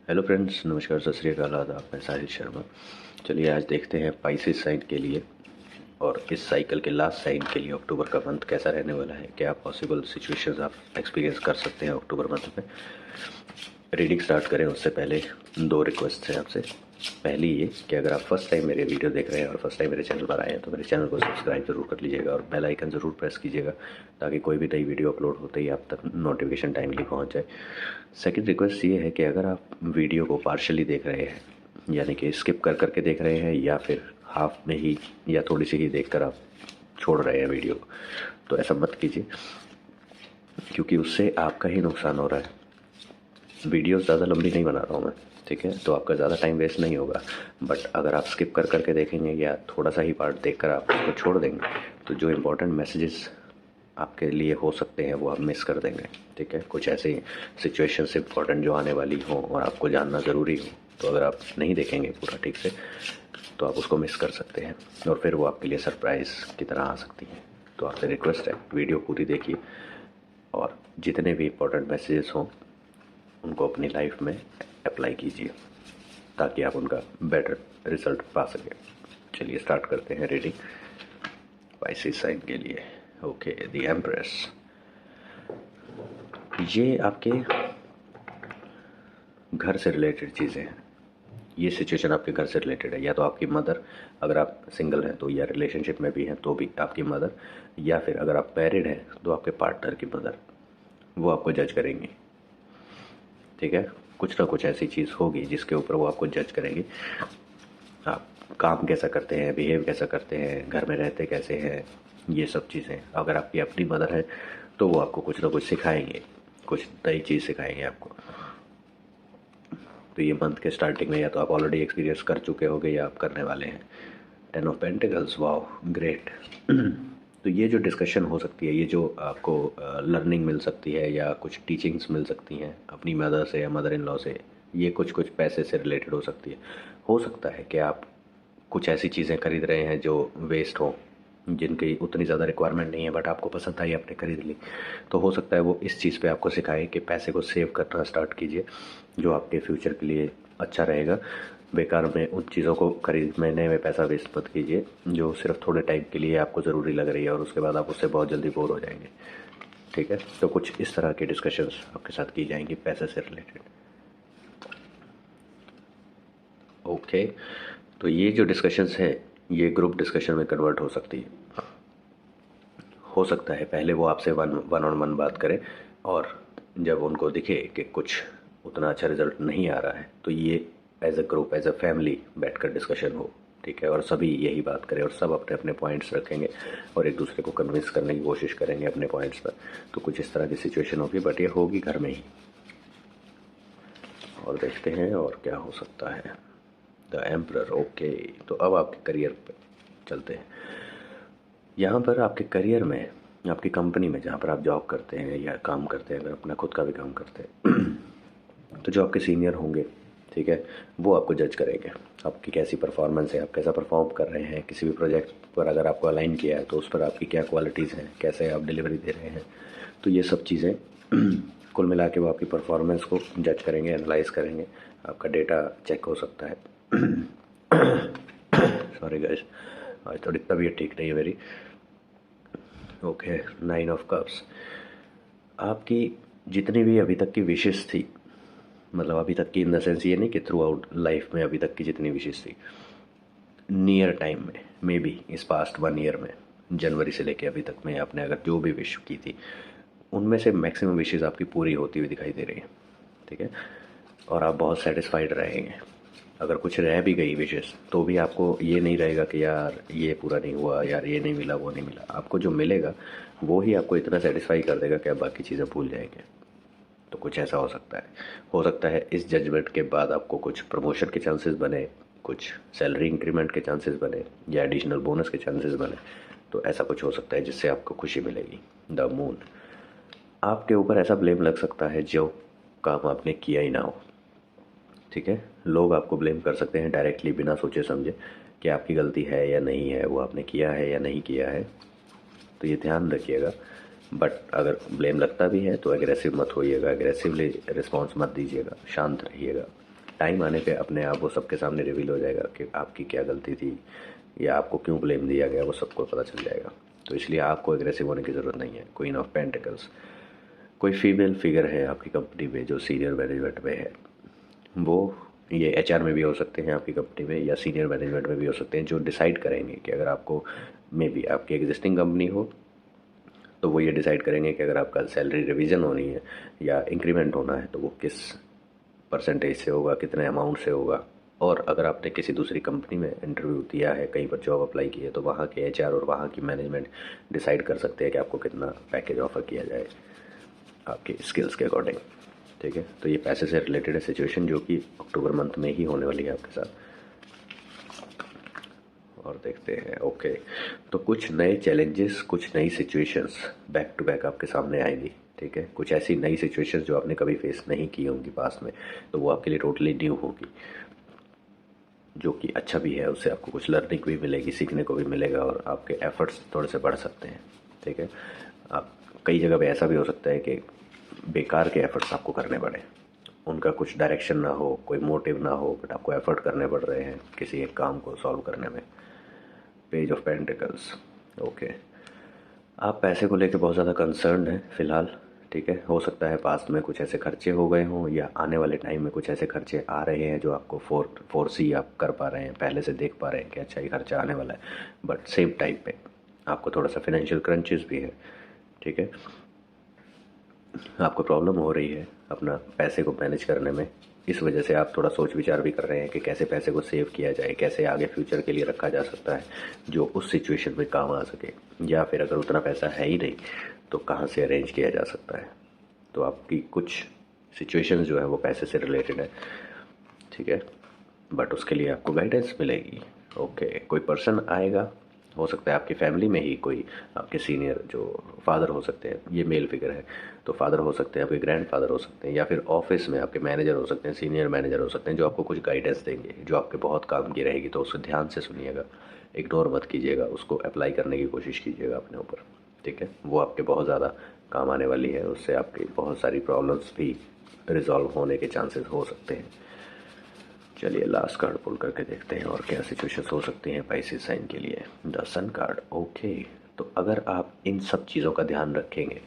Hello friends, नमस्कार, सत श्री अकाल, आदाब। मैं साहिल शर्मा। चलिए आज देखते हैं पाइसेस साइन के लिए और इस साइकिल के लास्ट साइन के लिए अक्टूबर का मंथ कैसा रहने वाला है। क्या पॉसिबल सिचुएशंस आप एक्सपीरियंस कर सकते हैं अक्टूबर मंथ में। रीडिंग स्टार्ट करें उससे पहले दो रिक्वेस्ट हैं आपसे। पहली ये कि अगर आप फर्स्ट टाइम मेरे वीडियो देख रहे हैं और फर्स्ट टाइम मेरे चैनल पर आए हैं तो मेरे चैनल को सब्सक्राइब जरूर कर लीजिएगा और बेल आइकन ज़रूर प्रेस कीजिएगा ताकि कोई भी नई वीडियो अपलोड होते ही आप तक नोटिफिकेशन टाइमली पहुंच जाए। सेकंड रिक्वेस्ट ये है कि अगर आप वीडियो को पार्शली देख रहे हैं, यानी कि स्किप कर करके देख रहे हैं या फिर हाफ में ही या थोड़ी सी ही देखकर आप छोड़ रहे हैं वीडियो को, तो ऐसा मत कीजिए क्योंकि उससे आपका ही नुकसान हो रहा है। वीडियो ज़्यादा लंबी नहीं बना रहा हूँ मैं, ठीक है, तो आपका ज़्यादा टाइम वेस्ट नहीं होगा। बट अगर आप स्किप कर करके देखेंगे या थोड़ा सा ही पार्ट देखकर आप उसको छोड़ देंगे तो जो इम्पोर्टेंट मैसेजेस आपके लिए हो सकते हैं वो आप मिस कर देंगे। ठीक है, कुछ ऐसी सिचुएशंस इंपॉर्टेंट जो आने वाली हो और आपको जानना ज़रूरी हो, तो अगर आप नहीं देखेंगे पूरा ठीक से तो आप उसको मिस कर सकते हैं और फिर वो आपके लिए सरप्राइज़ की तरह आ सकती है। तो आपसे रिक्वेस्ट है वीडियो पूरी देखिए और जितने भी इम्पोर्टेंट मैसेजेस हों उनको अपनी लाइफ में अप्लाई कीजिए ताकि आप उनका बेटर रिजल्ट पा सकें। चलिए स्टार्ट करते हैं रीडिंग पाइसेस साइन के लिए। Okay, the empress. ये आपके घर से रिलेटेड चीज़ें हैं। ये सिचुएशन आपके घर से रिलेटेड है, या तो आपकी मदर, अगर आप सिंगल हैं तो, या रिलेशनशिप में भी हैं तो भी आपकी मदर, या फिर अगर आप मैरिड हैं तो आपके पार्टनर की मदर, वो आपको जज करेंगी। ठीक है, कुछ ना कुछ ऐसी चीज़ होगी जिसके ऊपर वो आपको जज करेंगे। आप काम कैसा करते हैं, बिहेव कैसा करते हैं, घर में रहते कैसे हैं, ये सब चीज़ें। अगर आपकी अपनी मदर है तो वो आपको कुछ ना कुछ सिखाएंगे, कुछ नई चीज़ सिखाएंगे आपको। तो ये मंथ के स्टार्टिंग में या तो आप ऑलरेडी एक्सपीरियंस कर चुके होंगे या आप करने वाले हैं। 10 ऑफ पेंटिकल्स, वाओ ग्रेट। तो ये जो डिस्कशन हो सकती है, ये जो आपको लर्निंग मिल सकती है या कुछ टीचिंग्स मिल सकती हैं अपनी मदर से या मदर इन लॉ से, ये कुछ कुछ पैसे से रिलेटेड हो सकती है। हो सकता है कि आप कुछ ऐसी चीज़ें खरीद रहे हैं जो वेस्ट हो, जिनकी उतनी ज़्यादा रिक्वायरमेंट नहीं है बट आपको पसंद आई, आपने खरीद ली। तो हो सकता है वो इस चीज़ पे आपको सिखाए कि पैसे को सेव करना स्टार्ट कीजिए, जो आपके फ्यूचर के लिए अच्छा रहेगा। बेकार में उन चीज़ों को खरीदने में पैसा वेस्ट मत कीजिए जो सिर्फ थोड़े टाइम के लिए आपको ज़रूरी लग रही है और उसके बाद आप उससे बहुत जल्दी बोर हो जाएंगे। ठीक है, तो कुछ इस तरह की डिस्कशंस आपके साथ की जाएंगी पैसे से रिलेटेड। ओके, तो ये जो डिस्कशंस है ये ग्रुप डिस्कशन में कन्वर्ट हो सकती है। हो सकता है पहले वो आपसे वन ऑन वन बात करें और जब उनको दिखे कि कुछ उतना अच्छा रिजल्ट नहीं आ रहा है तो ये as a group, as a family बैठकर डिस्कशन हो। ठीक है, और सभी यही बात करें और सब अपने अपने पॉइंट्स रखेंगे और एक दूसरे को कन्विंस करने की कोशिश करेंगे अपने पॉइंट्स पर। तो कुछ इस तरह की सिचुएशन होगी, बट ये होगी घर में ही। और देखते हैं और क्या हो सकता है। The emperor. ओके, तो अब आपके करियर पे चलते हैं। यहाँ पर आपके करियर में, आपकी कंपनी में जहाँ पर आप जॉब करते हैं या काम करते हैं, अगर अपना खुद का भी काम करते हैं तो जो आपके सीनियर होंगे, ठीक है, वो आपको जज करेंगे आपकी कैसी परफॉर्मेंस है, आप कैसा परफॉर्म कर रहे हैं। किसी भी प्रोजेक्ट पर अगर आपको अलाइन किया है तो उस पर आपकी क्या क्वालिटीज़ हैं, कैसे आप डिलीवरी दे रहे हैं। तो ये सब चीज़ें कुल मिला के वो आपकी परफॉर्मेंस को जज करेंगे, एनालाइज करेंगे। आपका डेटा चेक हो सकता है। सॉरी गाइस, आज थोड़ी तबीयत ठीक नहीं है मेरी। Okay, 9 of cups. आपकी जितनी भी अभी तक की विशेष थी, मतलब अभी तक की इन द सेंस ये नहीं कि थ्रू आउट लाइफ में अभी तक की जितनी विशेष थी, नियर टाइम में, मे बी इस पास्ट 1 ईयर में, जनवरी से लेके अभी तक में आपने अगर जो भी विश की थी उनमें से मैक्सिमम विशेज़ आपकी पूरी होती हुई दिखाई दे रही है। ठीक है, और आप बहुत सेटिस्फाइड रहेंगे। अगर कुछ रह भी गई विशेष तो भी आपको ये नहीं रहेगा कि यार ये पूरा नहीं हुआ, यार ये नहीं मिला, वो नहीं मिला। आपको जो मिलेगा वो ही आपको इतना सेटिस्फाई कर देगा कि आप बाकी चीज़ें भूल जाएंगे। तो कुछ ऐसा हो सकता है। हो सकता है इस जजमेंट के बाद आपको कुछ प्रमोशन के चांसेस बने, कुछ सैलरी इंक्रीमेंट के चांसेस बने या एडिशनल बोनस के चांसेस बने। तो ऐसा कुछ हो सकता है जिससे आपको खुशी मिलेगी। The moon. आपके ऊपर ऐसा ब्लेम लग सकता है जो काम आपने किया ही ना हो। ठीक है, लोग आपको ब्लेम कर सकते हैं डायरेक्टली बिना सोचे समझे कि आपकी गलती है या नहीं है, वो आपने किया है या नहीं किया है। तो ये ध्यान रखिएगा। बट अगर ब्लेम लगता भी है तो एग्रेसिव मत होइएगा, एग्रेसिवली रिस्पॉन्स मत दीजिएगा, शांत रहिएगा। टाइम आने पे अपने आप वो सबके सामने रिवील हो जाएगा कि आपकी क्या गलती थी या आपको क्यों ब्लेम दिया गया, वो सबको पता चल जाएगा। तो इसलिए आपको एग्रेसिव होने की ज़रूरत नहीं है। क्वीन ऑफ पेंटिकल्स, कोई फीमेल फिगर है आपकी कंपनी में जो सीनियर मैनेजमेंट में है, वो ये एचआर में भी हो सकते हैं आपकी कंपनी में, या सीनियर मैनेजमेंट में भी हो सकते हैं, जो डिसाइड करेंगे कि अगर आपको मे बी आपकी एग्जिस्टिंग कंपनी हो तो वो ये डिसाइड करेंगे कि अगर आपका सैलरी रिवीजन होनी है या इंक्रीमेंट होना है तो वो किस परसेंटेज से होगा, कितने अमाउंट से होगा। और अगर आपने किसी दूसरी कंपनी में इंटरव्यू दिया है, कहीं पर जॉब अप्लाई की है, तो वहाँ के एचआर और वहाँ की मैनेजमेंट डिसाइड कर सकते हैं कि आपको कितना पैकेज ऑफर किया जाए आपके स्किल्स के अकॉर्डिंग। ठीक है, तो ये पैसे से रिलेटेड है सिचुएशन जो कि अक्टूबर मंथ में ही होने वाली है आपके साथ। और देखते हैं, ओके, तो कुछ नए चैलेंजेस, कुछ नई सिचुएशंस बैक टू बैक आपके सामने आएंगी। ठीक है, कुछ ऐसी नई सिचुएशंस जो आपने कभी फेस नहीं की होंगी पास्ट में, तो वो आपके लिए टोटली न्यू होगी, जो कि अच्छा भी है। उससे आपको कुछ लर्निंग भी मिलेगी, सीखने को भी मिलेगा, और आपके एफर्ट्स थोड़े से बढ़ सकते हैं। ठीक है, आप कई जगह पे ऐसा भी हो सकता है कि बेकार के एफर्ट्स आपको करने पड़े, उनका कुछ डायरेक्शन ना हो, कोई मोटिव ना हो, बट आपको एफर्ट करने पड़ रहे हैं किसी एक काम को सॉल्व करने में। पेज ऑफ पेंटिकल्स, ओके, आप पैसे को लेकर बहुत ज़्यादा कंसर्न हैं फिलहाल। ठीक है, हो सकता है पास्ट में कुछ ऐसे खर्चे हो गए हों, या आने वाले टाइम में कुछ ऐसे खर्चे आ रहे हैं जो आपको फोर्सी आप कर पा रहे हैं, पहले से देख पा रहे हैं कि अच्छा ये खर्चा आने वाला है। बट सेम टाइम पे आपको थोड़ा सा फाइनेंशियल क्रंचेस भी है। ठीक है, आपको प्रॉब्लम हो रही है अपना पैसे को मैनेज करने में, इस वजह से आप थोड़ा सोच विचार भी कर रहे हैं कि कैसे पैसे को सेव किया जाए, कैसे आगे फ्यूचर के लिए रखा जा सकता है जो उस सिचुएशन में काम आ सके, या फिर अगर उतना पैसा है ही नहीं तो कहाँ से अरेंज किया जा सकता है। तो आपकी कुछ सिचुएशंस जो है वो पैसे से रिलेटेड है। ठीक है, बट उसके लिए आपको गाइडेंस मिलेगी। ओके, कोई पर्सन आएगा, हो सकता है आपकी फैमिली में ही कोई आपके सीनियर जो फादर हो सकते हैं, ये मेल फिगर है तो फादर हो सकते हैं, आपके ग्रैंडफादर हो सकते हैं, या फिर ऑफिस में आपके मैनेजर हो सकते हैं, सीनियर मैनेजर हो सकते हैं, जो आपको कुछ गाइडेंस देंगे जो आपके बहुत काम की रहेगी। तो उसको ध्यान से सुनिएगा, इग्नोर मत कीजिएगा, उसको अप्लाई करने की कोशिश कीजिएगा अपने ऊपर। ठीक है, वो आपके बहुत ज़्यादा काम आने वाली है, उससे आपकी बहुत सारी प्रॉब्लम्स भी रिजॉल्व होने के चांसेस हो सकते हैं। चलिए लास्ट कार्ड पुल करके देखते हैं और क्या सिचुएशंस हो सकती हैं पाइसेस साइन के लिए। द सन कार्ड, ओके, तो अगर आप इन सब चीज़ों का ध्यान रखेंगे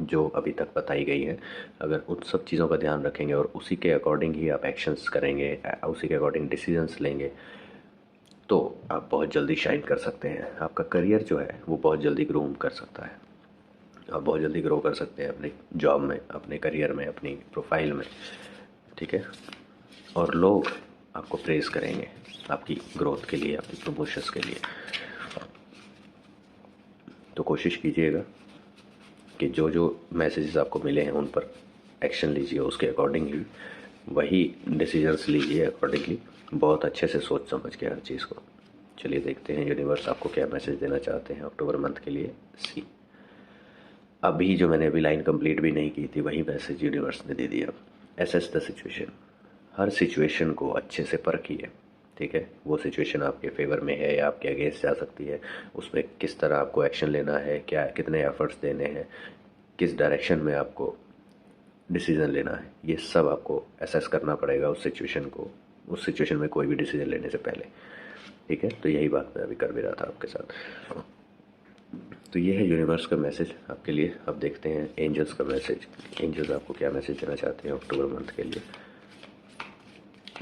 जो अभी तक बताई गई है, अगर उन सब चीज़ों का ध्यान रखेंगे और उसी के अकॉर्डिंग ही आप एक्शंस करेंगे, उसी के अकॉर्डिंग डिसीजंस लेंगे, तो आप बहुत जल्दी शाइन कर सकते हैं। आपका करियर जो है वो बहुत जल्दी ग्रूम कर सकता है, आप बहुत जल्दी ग्रो कर सकते हैं अपनी जॉब में, अपने करियर में, अपनी प्रोफाइल में। ठीक है, और लोग आपको प्रेज़ करेंगे आपकी ग्रोथ के लिए, आपकी प्रमोशंस के लिए। तो कोशिश कीजिएगा कि जो जो मैसेजेस आपको मिले हैं उन पर एक्शन लीजिए, उसके अकॉर्डिंग ही वही डिसीजंस लीजिए अकॉर्डिंगली, बहुत अच्छे से सोच समझ के हर चीज़ को। चलिए देखते हैं यूनिवर्स आपको क्या मैसेज देना चाहते हैं अक्टूबर मंथ के लिए। सी, अभी जो मैंने अभी लाइन कंप्लीट भी नहीं की थी वही मैसेज यूनिवर्स ने दे दिया। एसेस द सिचुएशन, हर सिचुएशन को अच्छे से परखिए। ठीक है, वो सिचुएशन आपके फेवर में है या आपके अगेंस्ट जा सकती है, उसमें किस तरह आपको एक्शन लेना है, क्या कितने एफर्ट्स देने हैं, किस डायरेक्शन में आपको डिसीजन लेना है, ये सब आपको एसेस करना पड़ेगा उस सिचुएशन को, उस सिचुएशन में कोई भी डिसीजन लेने से पहले। ठीक है, तो यही बात मैं अभी कर भी रहा था आपके साथ। तो ये है यूनिवर्स का मैसेज आपके लिए। अब देखते हैं एंजल्स का मैसेज, एंजल्स आपको क्या मैसेज देना चाहते हैं अक्टूबर मंथ के लिए।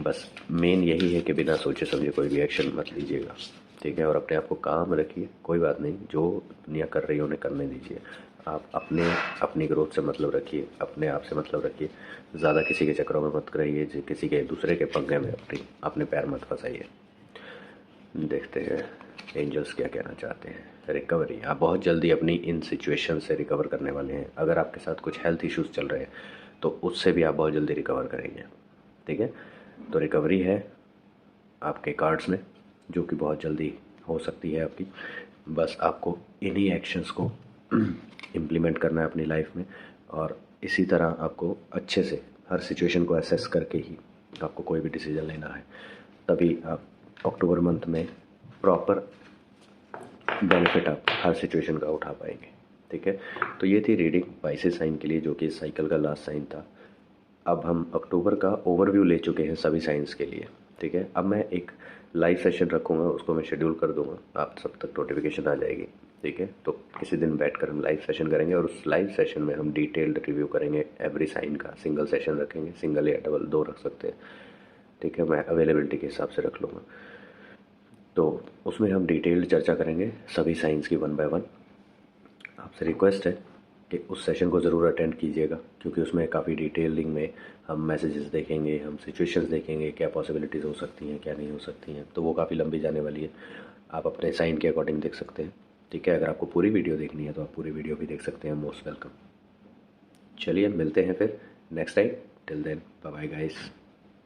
बस मेन यही है कि बिना सोचे समझे कोई भी एक्शन मत लीजिएगा। ठीक है, और अपने आप को काम रखिए, कोई बात नहीं, जो दुनिया कर रही है उन्हें करने दीजिए। आप अपनी ग्रोथ से मतलब रखिए, अपने आप से मतलब रखिए, ज़्यादा किसी के चक्करों में मत रहिए, किसी के दूसरे के पंगे में अपने पैर मत फंसाइए। देखते हैं एंजल्स क्या कहना चाहते हैं। रिकवरी, आप बहुत जल्दी अपनी इन सिचुएशन से रिकवर करने वाले हैं। अगर आपके साथ कुछ हेल्थ इश्यूज चल रहे हैं तो उससे भी आप बहुत जल्दी रिकवर करेंगे। ठीक है, तो रिकवरी है आपके कार्ड्स में, जो कि बहुत जल्दी हो सकती है आपकी। बस आपको इन्हीं एक्शंस को इम्प्लीमेंट करना है अपनी लाइफ में, और इसी तरह आपको अच्छे से हर सिचुएशन को एसेस करके ही आपको कोई भी डिसीजन लेना है, तभी आप अक्टूबर मंथ में प्रॉपर बेनिफिट आप हर सिचुएशन का उठा पाएंगे। ठीक है, तो ये थी रीडिंग पाइसेस साइन के लिए, जो कि इस साइकिल का लास्ट साइन था। अब हम अक्टूबर का ओवरव्यू ले चुके हैं सभी साइंस के लिए, ठीक है। अब मैं एक लाइव सेशन रखूँगा, उसको मैं शेड्यूल कर दूँगा, आप सब तक नोटिफिकेशन आ जाएगी, ठीक है। तो किसी दिन बैठकर हम लाइव सेशन करेंगे और उस लाइव सेशन में हम डिटेल्ड रिव्यू करेंगे एवरी साइन का। सिंगल सेशन रखेंगे, सिंगल या डबल, दो रख सकते हैं, ठीक है। मैं अवेलेबिलिटी के हिसाब से रख लूँगा। तो उसमें हम डिटेल्ड चर्चा करेंगे सभी साइंस की 1 बाय 1। आपसे रिक्वेस्ट है कि उस सेशन को ज़रूर अटेंड कीजिएगा, क्योंकि उसमें काफ़ी डिटेलिंग में हम मैसेजेस देखेंगे, हम सिचुएशंस देखेंगे, क्या पॉसिबिलिटीज़ हो सकती हैं, क्या नहीं हो सकती हैं। तो वो काफ़ी लंबी जाने वाली है, आप अपने साइन के अकॉर्डिंग देख सकते हैं, ठीक है। अगर आपको पूरी वीडियो देखनी है तो आप पूरी वीडियो भी देख सकते हैं, मोस्ट वेलकम। चलिए मिलते हैं फिर next time, till then bye bye guys.